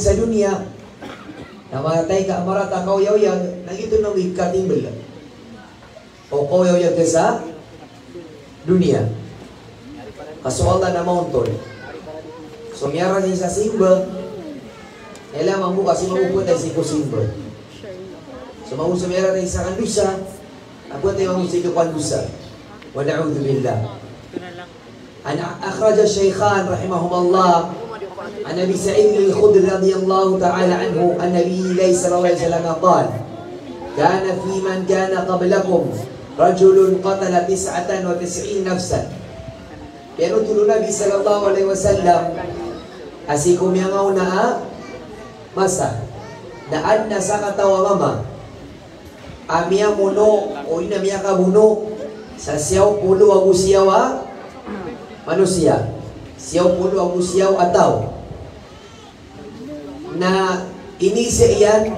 sa dunia, namatay ka amarata kau yaw-yaw, nagito nang ikatimbel. O kau yaw-yaw ka sa dunia. Kaso Allah na mountain. So miyara din sa simba, kailangan mo kasi mapupunta si simba. So mauso miyara din sa kandusa, ako tayo mauso ito kandusa. Wa na'udhu billah. An akhraja shaykhan rahimahumullah an Abi Sa'id al-Khudri radiyallahu ta'ala anhu an Nabi sallallahu alaihi wasallam qala kana fi man kana qablakum rajulun qatala 99 nafsan. Pero tulo Nabi sallallahu alaihi wasallam asikum yang na masa daan na sa katawa mama amia muno o inamia kabuno sa siyaw pulo ang usiyawa manusia siyaw pulo ang usiyaw ataw na inisi iyan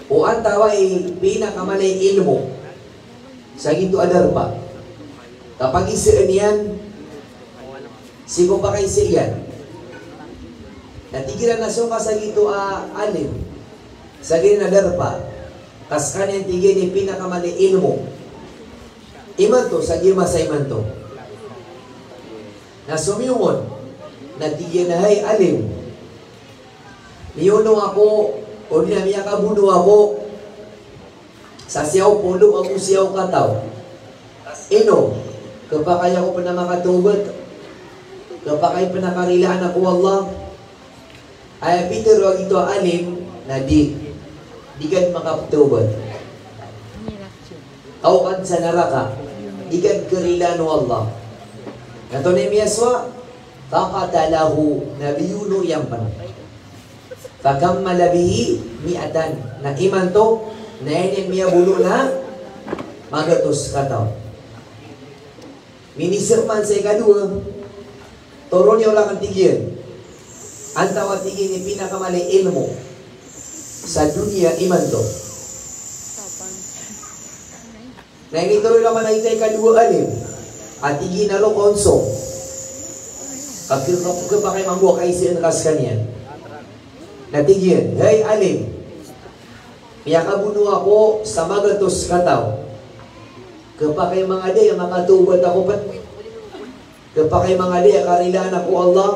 o ang tawa ay pinakamalay ilmo sa gito adarpa kapag isiyan yan sigo pa kay siyan natigilan na siya sa gito alim sa gito adarpa kas kanyan tigin ni pinakamalay ilmo iman to sa gima sa iman to na sumiyungon natigyan na hay alim niyuno ako o dinamiya kabuno ako sa siyaw pulo ako siyaw kataw ino kapakaya ko pa na makatugot kapakaya pa nakarilaan ako Allah ay Peter wag ito alim na di kan makatugot tawad sa naraka di kan karilano Allah nato ni miyaswa faqatalahu nabiyuno yampan fakammala bihi mi'atan na iman to na inin miya bulo na magatos kataw minisirman sa ikadua toro niya wala kang tigyan ang tawag tigyan ni pinakamalay ilmo sa dunia iman to na inituloy naman na itay kadua alim at tigyan na lo konso kapag pa kayo mangbuwa kayo siya nakas kanyan natigyan, hey alim piyakabuno ako sa magatos kataw kapag kayo mga day makatubat ako pa kapag kayo mga day karilaan ako Allah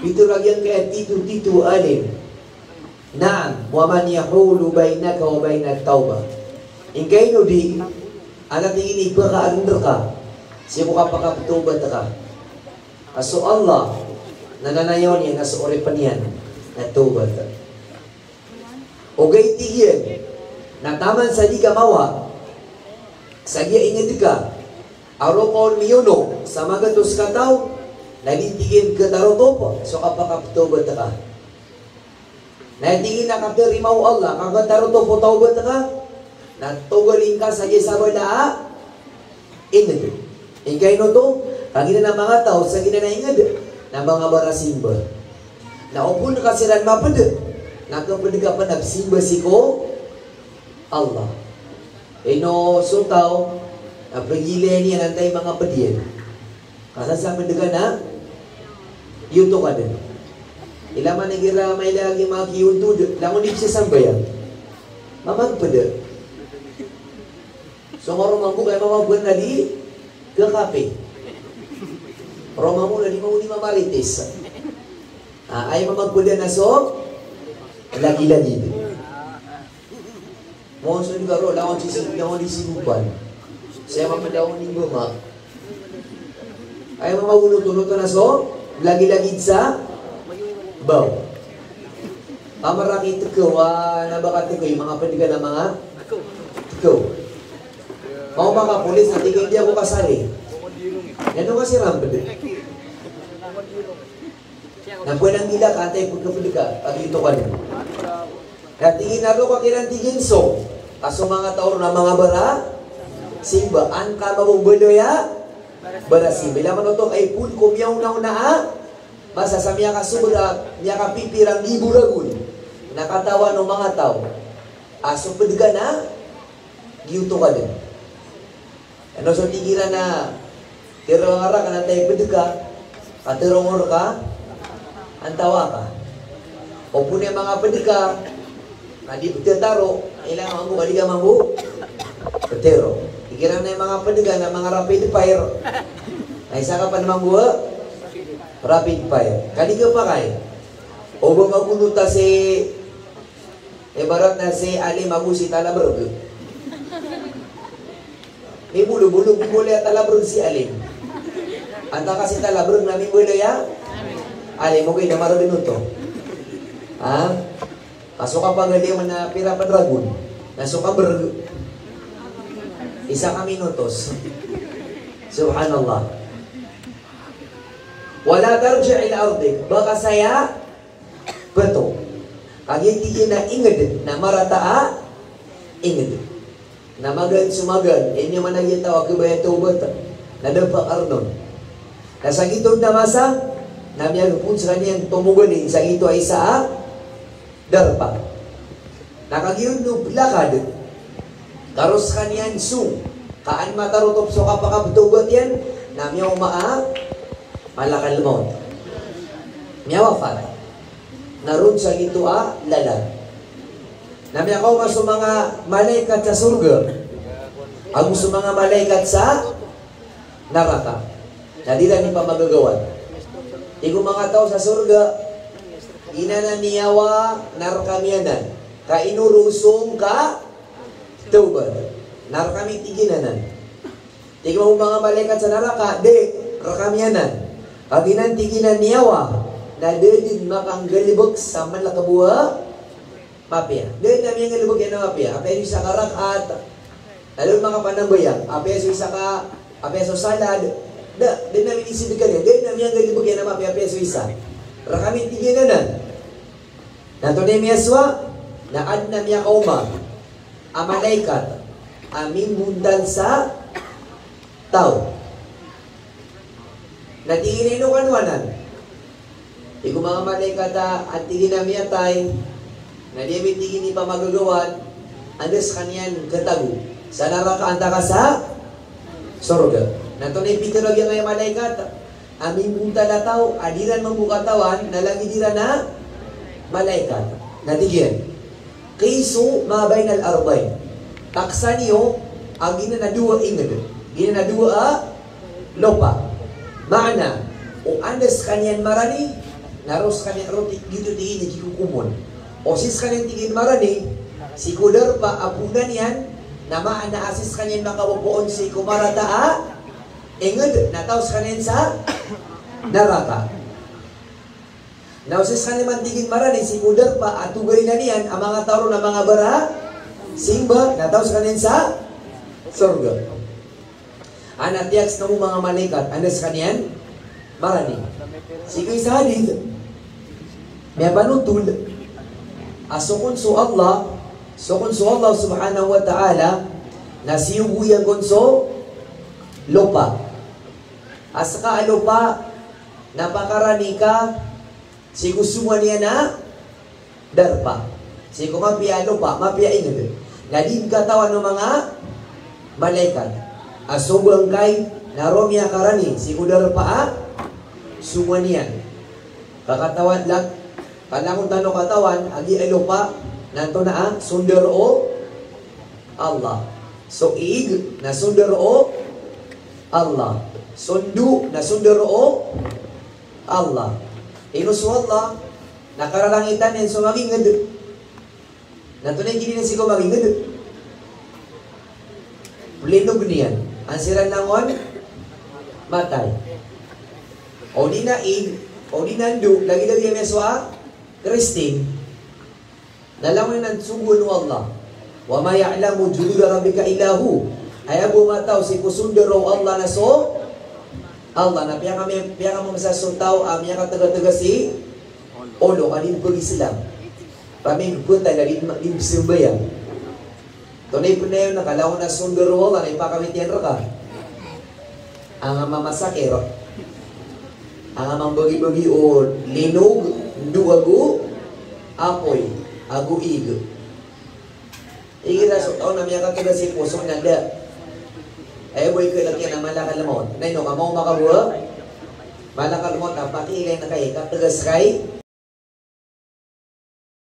ito lagyan kaya tito alim na'am wa man yahulu bainaka wa bainat tawbah ingkay no di anak tingin ipakaandar ka siya mo kapakatubat ka kaso Allah nananayaw niya nasa oripan yan natubat o gay tigyan na taman sa di ka mawa sa dia ingin ka arokon miyuno sa magatos kataw naging tigyan ka tarotopo so kapakatubat ka natigin na kapirimaw Allah kakatarotopo taubat ka natugaling ka sa dia sabay na ingin ingay no to kagina na mga tao sa gina na ingad na mga barasimba na upun kasiran mapede nakapedega pa nagsimba siko Allah ino sutaw na pagile niya nantay mga pediyan kasi sa pedega na yuto ka din ilaman nagira may lagi mga kiyunto langon di siya sambayan mamagpede so marumang ko kaya mamagpan na di kakape Roma mo na di mo ni mamarites ay mamagpede na so lagi-lagi mo so di karo lawan sisibukan saya mamadaw ni buma ay mamaguluto-luto na so lagi-lagi sa baw amaraki tukawa na baka tukoy mga pediga na mga tukaw mau mga pulis na tigil di ako kasali yan kasi ramped na pwedeng nila katay pagkapulika pag ito ka din natingin na ro kakilang tigin so kaso mga taon na mga bara simba ang kamabubalo ya bara simba laman ito ay pun kumyaw na basta sa miya ka subra miya ka pipirang iburagun nakatawa ng mga tao aso pwedeng na giuto ka din ano so tigilan na tirong ara ka na tayo pwedeng ka katirong or ka ang tawa ka. O po na mga pedika, na di pagtataro, ilang mga baliga mga petero. Ikiran na yung mga pedika na mga rapid fire. Ay isa ka pa naman buha, rapid fire. Kali ka pa kay. O ba magunuta si, barat na si Ali Magusi Talabrog. May bulo-bulo, bumuli at Talabrog si Ali. Anta kasi Talabrog na may bulo ya? Ali mo kayo na marabinuto. Ha? Pasok ka pa gali mo na pira pa dragon. Nasok ka berg. Isa ka minutos. Subhanallah. Wala tarja ila ardik. Baka saya beto. Kagyan tigil na inged na marataa inged. Na magan sumagan. Inyo man nagitaw ako ba ito bata. Nadampak arnon. Nasa gitog na masa namiyag po sa kanyang tumugunin sa ito ay sa darpa. Nakagiyon no lakad. Karos kanyan sung. Kaan matarutop so kapakabtugot yan. Namiyaw malakal mo. Miyawafat. Naroon sa ito lalag. Namiyaw maso mga malaikat sa surga. Ang sa mga malaikat sa naraka. Nadila ni pa magagawan. Igo mga tao sa surga, inananiyawa narkamianan, kainurusong ka tubad. Narkami tiginanan. Igo mga malaikat sa naraka, de, rakamianan. Kaginan tiginan niyawa, na de din makanggalibog sa malakabuha, mapia. De namin ang galibog yan na mapia. Apay sa karakat, alam mga panambayang, apay sa salad, din namin isipin ka rin. Din namin ang galibog yan na mapia, apay sa isa. Rakami tiginanan. Nato na yung miyaswa, naad na miya kauma, amalaikat, aming mundan sa tao. Natingin ino kanwanan. Iku mga malaikat at tingin na miya tay, na di may tingin ni pa magagawan, andas kanyan katago. Sa naraka anta ka sa sorga. Nato na yung pitirag yung mga malaikat, aming mundan na tao, adiran magbukatawan, nalang idira na malaikat. Natigyan. Kayso mabay nal arbay. Taksa niyo, ang ginanadua ingad. Ginanadua lopa. Maana, o andas kanyan marani, naros kanyan roti dito tingin na kikukumon. O sis kanyan tingin marani, si kudar pa apunan yan, na maana asis kanyan makawapuon si kumarata ingad, nataos kanyan sa naraka. Now, sis kanyan mantigin marani, si kudar pa atugay na niyan, ang mga taro na mga bara, simba, nataos kanyan sa sorga. Anatiaks na mo mga malaikat, andas kanyan, marani. Sige sa hadith, may panutul, asukon so Allah subhanahu wa ta'ala, nasiyuguyan kon so lupa. Asaka lupa, napakarani ka, sigusuma niya na darpa. Sigo mapia lupa, mapia ingad. Nadin katawan ng mga malaikat. Asubang kay naromya karani si kudar paa sumanian kakatawan lang kanakong tanong katawan agi lupa nanto na sundar o Allah. So iig na sundar o Allah, sundu na sundar o Allah. Inusu Allah nakaralangitan yan so magingad nanto na gini na sigo magingad blinog niyan. Ang siran langon, matay. O di na ig, o di nandu, lagi-lagi yung meswa, Christine, nalangon na nagsugun mo Allah. Wa ma ya'lamu junuda rabbika illahu. Ay bumataw si kusundaro Allah na so, Allah na piya kami masasutaw, piya ka taga-taga si Olo, kanin ko Islam. Pamigpunta na rin simbayan. Tunay po na yun, nakalaw na sundaro Allah, na ipakamitian ka. Ang mamasakir, ang amang bagi-bagi o linog, duwago, apoy, agu-ig. Ikita so taon na miya katiga si puso nanda. Ay boy ko lang yan ang malakal mo. Nay no, kamaw makabuha, Malang kalumot, pati ilay na kay, katagas kay,